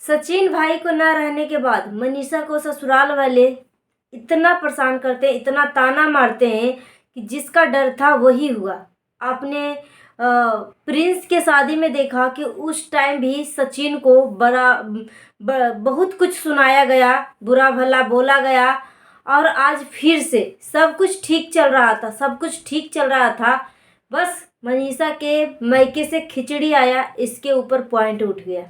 सचिन भाई को न रहने के बाद मनीषा को ससुराल वाले इतना परेशान करते हैं, इतना ताना मारते हैं कि जिसका डर था वही हुआ। आपने प्रिंस के शादी में देखा कि उस टाइम भी सचिन को बहुत कुछ सुनाया गया, बुरा भला बोला गया। और आज फिर से सब कुछ ठीक चल रहा था, सब कुछ ठीक चल रहा था। बस मनीषा के मायके से खिचड़ी आया, इसके ऊपर पॉइंट उठ गया।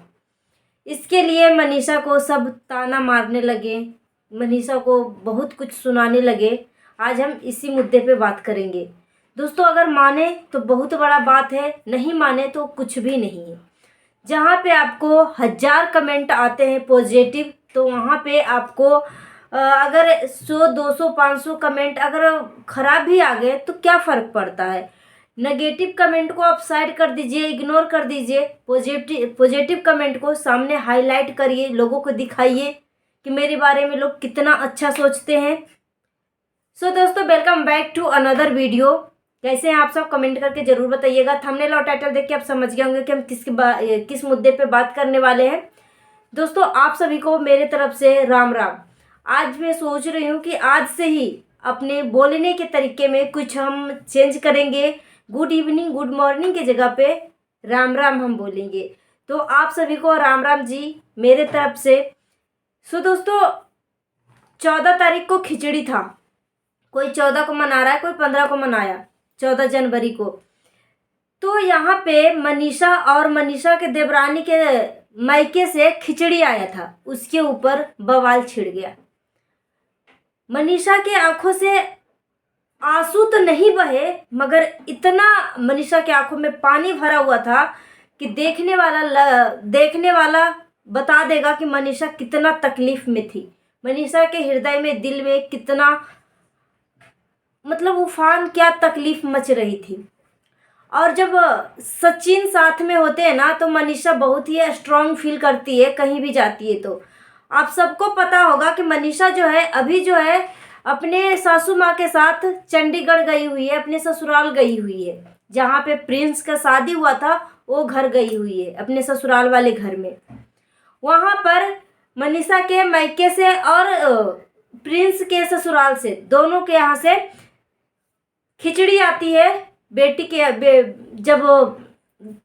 इसके लिए मनीषा को सब ताना मारने लगे, मनीषा को बहुत कुछ सुनाने लगे। आज हम इसी मुद्दे पे बात करेंगे। दोस्तों, अगर माने तो बहुत बड़ा बात है, नहीं माने तो कुछ भी नहीं है। जहाँ पे आपको 1000 कमेंट आते हैं पॉजिटिव, तो वहाँ पे आपको अगर 100 200 500 कमेंट अगर ख़राब भी आ गए तो क्या फ़र्क पड़ता है। नेगेटिव कमेंट को आप साइड कर दीजिए, इग्नोर कर दीजिए। पॉजिटिव कमेंट को सामने हाईलाइट करिए, लोगों को दिखाइए कि मेरे बारे में लोग कितना अच्छा सोचते हैं। सो दोस्तों, welcome back to another video. कैसे हैं आप सब, कमेंट करके ज़रूर बताइएगा। थंबनेल और टाइटल देख के आप समझ गए होंगे कि हम किस मुद्दे पे बात करने वाले हैं। दोस्तों, आप सभी को मेरे तरफ से राम राम। आज मैं सोच रही हूँ कि आज से ही अपने बोलने के तरीके में कुछ हम चेंज करेंगे। गुड इवनिंग, गुड मॉर्निंग की जगह पे राम राम हम बोलेंगे। तो आप सभी को राम राम जी मेरे तरफ से। सो दोस्तों, 14 तारीख को खिचड़ी था। कोई 14 को मना रहा है, कोई 15 को मनाया, 14 जनवरी को। तो यहाँ पे मनीषा और मनीषा के देवरानी के मायके से खिचड़ी आया था, उसके ऊपर बवाल छिड़ गया। मनीषा के आंखों से आंसू तो नहीं बहे, मगर इतना मनीषा के आंखों में पानी भरा हुआ था कि देखने वाला बता देगा कि मनीषा कितना तकलीफ में थी। मनीषा के हृदय में, दिल में कितना मतलब उफान, क्या तकलीफ मच रही थी। और जब सचिन साथ में होते हैं ना, तो मनीषा बहुत ही स्ट्रांग फील करती है कहीं भी जाती है। तो आप सबको पता होगा कि मनीषा जो है अभी जो है अपने सासू माँ के साथ चंडीगढ़ गई हुई है, अपने ससुराल गई हुई है। जहाँ पे प्रिंस का शादी हुआ था वो घर गई हुई है, अपने ससुराल वाले घर में। वहाँ पर मनीषा के मायके से और प्रिंस के ससुराल से, दोनों के यहाँ से खिचड़ी आती है बेटी के जब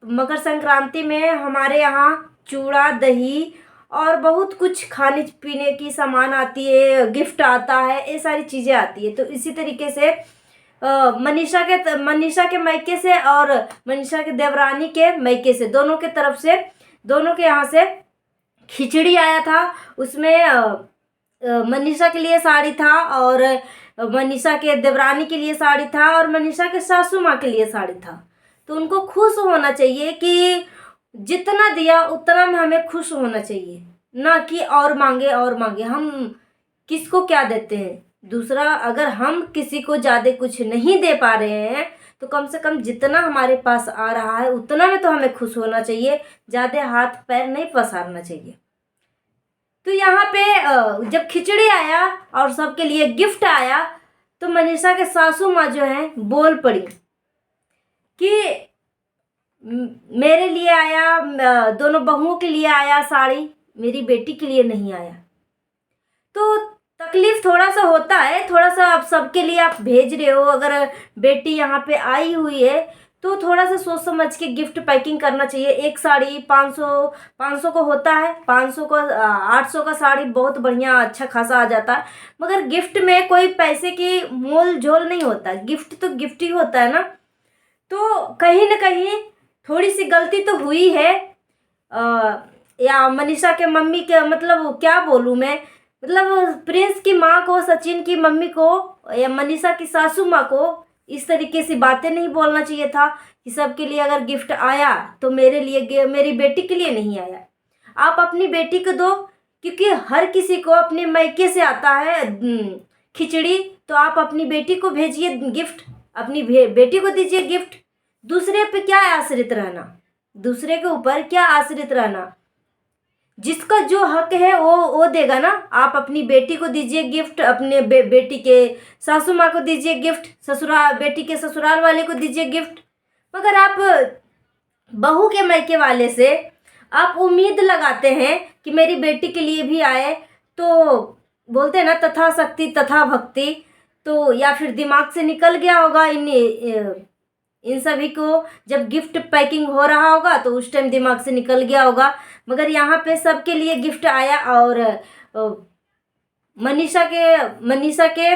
मकर संक्रांति में हमारे यहाँ चूड़ा दही और बहुत कुछ खाने पीने की सामान आती है, गिफ्ट आता है, ये सारी चीज़ें आती है। तो इसी तरीके से मनीषा के मायके से और मनीषा के देवरानी के मायके से, दोनों के तरफ से, दोनों के यहाँ से खिचड़ी आया था। उसमें मनीषा के लिए साड़ी था, और मनीषा के देवरानी के लिए साड़ी था, और मनीषा के सासू माँ के लिए साड़ी था। तो उनको खुश होना चाहिए कि जितना दिया उतना में हमें खुश होना चाहिए, ना कि और मांगे और मांगे। हम किसको क्या देते हैं? दूसरा, अगर हम किसी को ज़्यादा कुछ नहीं दे पा रहे हैं तो कम से कम जितना हमारे पास आ रहा है उतना में तो हमें खुश होना चाहिए, ज़्यादा हाथ पैर नहीं पसारना चाहिए। तो यहाँ पे जब खिचड़ी आया और सबके लिए गिफ्ट आया, तो मनीषा के सासू माँ जो है बोल पड़ी कि मेरे लिए आया, दोनों बहुओं के लिए आया साड़ी, मेरी बेटी के लिए नहीं आया। तो तकलीफ थोड़ा सा होता है, थोड़ा सा आप सबके लिए आप भेज रहे हो। अगर बेटी यहाँ पे आई हुई है तो थोड़ा सा सोच समझ के गिफ्ट पैकिंग करना चाहिए। एक साड़ी 500 को होता है, 500 को 800 का साड़ी बहुत बढ़िया अच्छा खासा आ जाता है। मगर गिफ्ट में कोई पैसे की मोल झोल नहीं होता, गिफ्ट तो गिफ्ट ही होता है ना। तो कहीं ना कहीं थोड़ी सी गलती तो हुई है। या मनीषा के मम्मी के, मतलब क्या बोलूँ मैं, मतलब प्रिंस की माँ को, सचिन की मम्मी को या मनीषा की सासू माँ को इस तरीके से बातें नहीं बोलना चाहिए था कि सबके लिए अगर गिफ्ट आया तो मेरे लिए, मेरी बेटी के लिए नहीं आया। आप अपनी बेटी को दो, क्योंकि हर किसी को अपने मायके से आता है खिचड़ी। तो आप अपनी बेटी को भेजिए गिफ्ट, अपनी बेटी को दीजिए गिफ्ट। दूसरे पे क्या आश्रित रहना, दूसरे के ऊपर क्या आश्रित रहना। जिसका जो हक है वो देगा ना। आप अपनी बेटी को दीजिए गिफ्ट, अपने बेटी के सासू माँ को दीजिए गिफ्ट, बेटी के ससुराल वाले को दीजिए गिफ्ट। मगर आप बहू के मायके वाले से आप उम्मीद लगाते हैं कि मेरी बेटी के लिए भी आए, तो बोलते हैं ना तथा शक्ति तथा भक्ति, तो या फिर दिमाग से निकल गया होगा इन सभी को। जब गिफ्ट पैकिंग हो रहा होगा तो उस टाइम दिमाग से निकल गया होगा। मगर यहाँ पे सबके लिए गिफ्ट आया और मनीषा के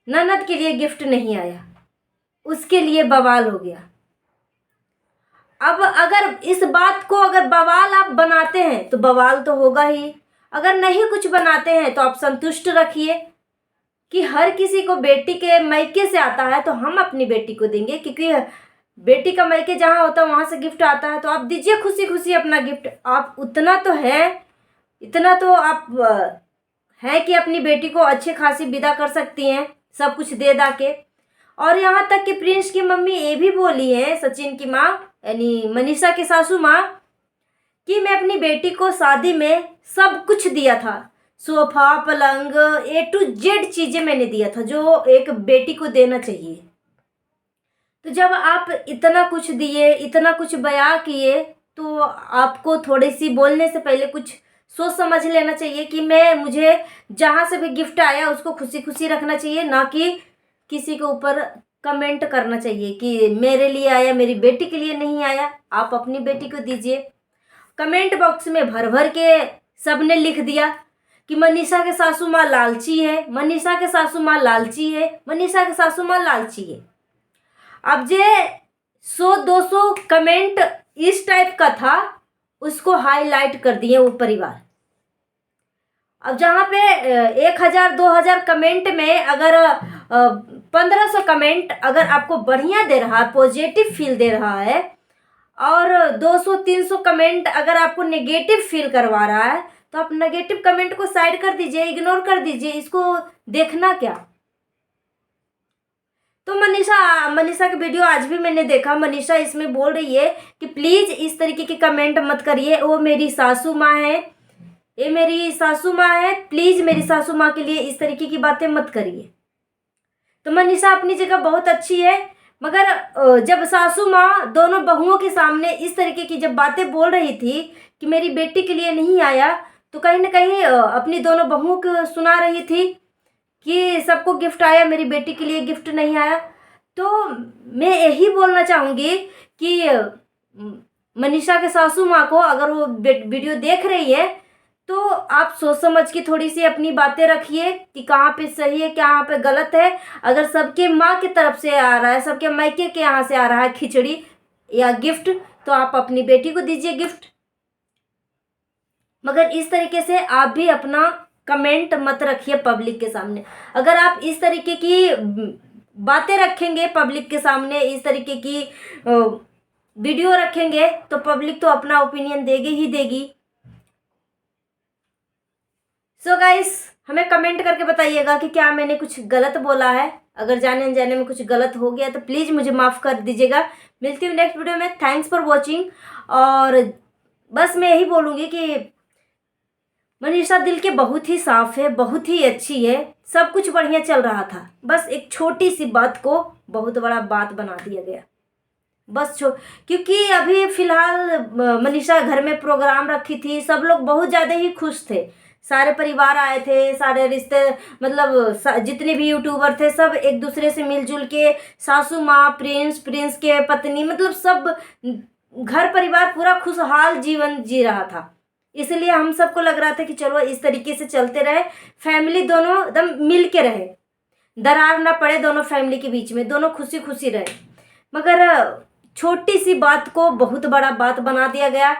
ननद के लिए गिफ्ट नहीं आया, उसके लिए बवाल हो गया। अब अगर इस बात को अगर बवाल आप बनाते हैं तो बवाल तो होगा ही, अगर नहीं कुछ बनाते हैं तो आप संतुष्ट रखिए कि हर किसी को बेटी के मायके से आता है तो हम अपनी बेटी को देंगे, क्योंकि बेटी का मायके जहाँ होता है वहाँ से गिफ्ट आता है, तो आप दीजिए खुशी खुशी अपना गिफ्ट। आप उतना तो है, इतना तो आप है कि अपनी बेटी को अच्छे खासी विदा कर सकती हैं सब कुछ दे दा के। और यहाँ तक कि प्रिंस की मम्मी ये भी बोली है, सचिन की माँ यानी मनीषा की सासू माँ, कि मैं अपनी बेटी को शादी में सब कुछ दिया था, सोफा पलंग A to Z चीज़ें मैंने दिया था जो एक बेटी को देना चाहिए। तो जब आप इतना कुछ दिए, इतना कुछ बयां किए, तो आपको थोड़ी सी बोलने से पहले कुछ सोच समझ लेना चाहिए कि मुझे जहाँ से भी गिफ्ट आया उसको खुशी खुशी रखना चाहिए, ना कि किसी के ऊपर कमेंट करना चाहिए कि मेरे लिए आया मेरी बेटी के लिए नहीं आया। आप अपनी बेटी को दीजिए। कमेंट बॉक्स में भर भर के सब ने लिख दिया कि मनीषा के सासू माँ लालची है, मनीषा के सासू माँ लालची है, मनीषा के सासू माँ लालची है। अब जे 100-200 कमेंट इस टाइप का था, उसको हाईलाइट कर दिए वो परिवार। अब जहाँ पे 1000-2000 कमेंट में अगर 1500 कमेंट अगर आपको बढ़िया दे रहा है, पॉजिटिव फील दे रहा है, और 200-300 कमेंट अगर आपको नेगेटिव फील करवा रहा है, तो आप नेगेटिव कमेंट को साइड कर दीजिए, इग्नोर कर दीजिए, इसको देखना क्या। तो मनीषा की वीडियो आज भी मैंने देखा, मनीषा इसमें बोल रही है कि प्लीज़ इस तरीके के कमेंट मत करिए, वो मेरी सासू माँ है, ये मेरी सासू माँ है, प्लीज़ मेरी सासू माँ के लिए इस तरीके की बातें मत करिए। तो मनीषा अपनी जगह बहुत अच्छी है, मगर जब सासू माँ दोनों बहुओं के सामने इस तरीके की जब बातें बोल रही थी कि मेरी बेटी के लिए नहीं आया, तो कहीं ना कहीं अपनी दोनों बहुओं को सुना रही थी कि सबको गिफ्ट आया, मेरी बेटी के लिए गिफ्ट नहीं आया। तो मैं यही बोलना चाहूँगी कि मनीषा के सासू माँ को अगर वो वीडियो देख रही है तो आप सोच समझ के थोड़ी सी अपनी बातें रखिए कि कहाँ पे सही है, कहाँ पे गलत है। अगर सबके माँ की तरफ से आ रहा है, सबके मायके के यहाँ से आ रहा है खिचड़ी या गिफ्ट, तो आप अपनी बेटी को दीजिए गिफ्ट। मगर इस तरीके से आप भी अपना कमेंट मत रखिए पब्लिक के सामने। अगर आप इस तरीके की बातें रखेंगे पब्लिक के सामने, इस तरीके की वीडियो रखेंगे, तो पब्लिक तो अपना ओपिनियन देगी ही देगी। सो गाइस, हमें कमेंट करके बताइएगा कि क्या मैंने कुछ गलत बोला है। अगर जाने अनजाने में कुछ गलत हो गया तो प्लीज़ मुझे माफ़ कर दीजिएगा। मिलती हूँ नेक्स्ट वीडियो में। Thanks for watching. और बस मैं यही बोलूँगी कि मनीषा दिल के बहुत ही साफ़ है, बहुत ही अच्छी है, सब कुछ बढ़िया चल रहा था, बस एक छोटी सी बात को बहुत बड़ा बात बना दिया गया। बस क्योंकि अभी फ़िलहाल मनीषा घर में प्रोग्राम रखी थी, सब लोग बहुत ज़्यादा ही खुश थे, सारे परिवार आए थे, सारे रिश्ते मतलब जितने भी यूट्यूबर थे सब एक दूसरे से मिलजुल के, सासू माँ, प्रिंस के पत्नी, मतलब सब घर परिवार पूरा खुशहाल जीवन जी रहा था। इसलिए हम सबको लग रहा था कि चलो इस तरीके से चलते रहे, फैमिली दोनों एकदम मिल के रहे, दरार ना पड़े दोनों फैमिली के बीच में, दोनों खुशी खुशी रहे। मगर छोटी सी बात को बहुत बड़ा बात बना दिया गया।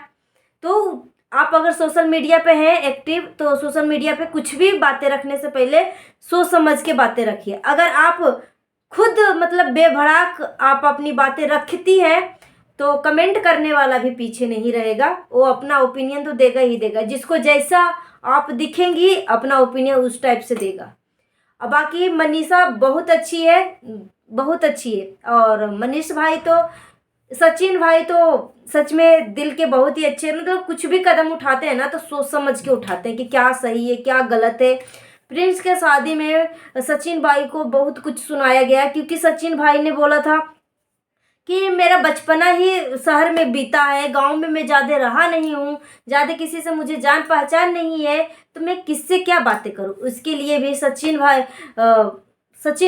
तो आप अगर सोशल मीडिया पे हैं एक्टिव, तो सोशल मीडिया पे कुछ भी बातें रखने से पहले सोच समझ के बातें रखिए। अगर आप खुद मतलब बेभड़ाक आप अपनी बातें रखती हैं तो कमेंट करने वाला भी पीछे नहीं रहेगा, वो अपना ओपिनियन तो देगा ही देगा। जिसको जैसा आप दिखेंगी अपना ओपिनियन उस टाइप से देगा। अब बाकी मनीषा बहुत अच्छी है, बहुत अच्छी है। और मनीष भाई तो, सचिन भाई तो सच में दिल के बहुत ही अच्छे, मतलब कुछ भी कदम उठाते हैं ना तो सोच समझ के उठाते हैं कि क्या सही है क्या गलत है। प्रिंस के शादी में सचिन भाई को बहुत कुछ सुनाया गया, क्योंकि सचिन भाई ने बोला था कि मेरा बचपना ही शहर में बीता है, गांव में मैं ज़्यादा रहा नहीं हूँ, ज़्यादा किसी से मुझे जान पहचान नहीं है, तो मैं किससे क्या बातें करूँ। उसके लिए भी सचिन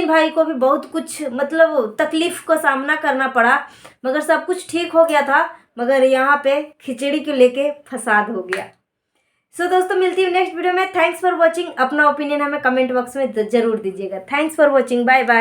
भाई को भी बहुत कुछ मतलब तकलीफ़ का सामना करना पड़ा, मगर सब कुछ ठीक हो गया था। मगर यहाँ पे खिचड़ी को लेके फसाद हो गया। सो दोस्तों, मिलती हूँ नेक्स्ट वीडियो में। Thanks for watching. अपना ओपिनियन हमें कमेंट बॉक्स में ज़रूर दीजिएगा। Thanks for watching. Bye bye.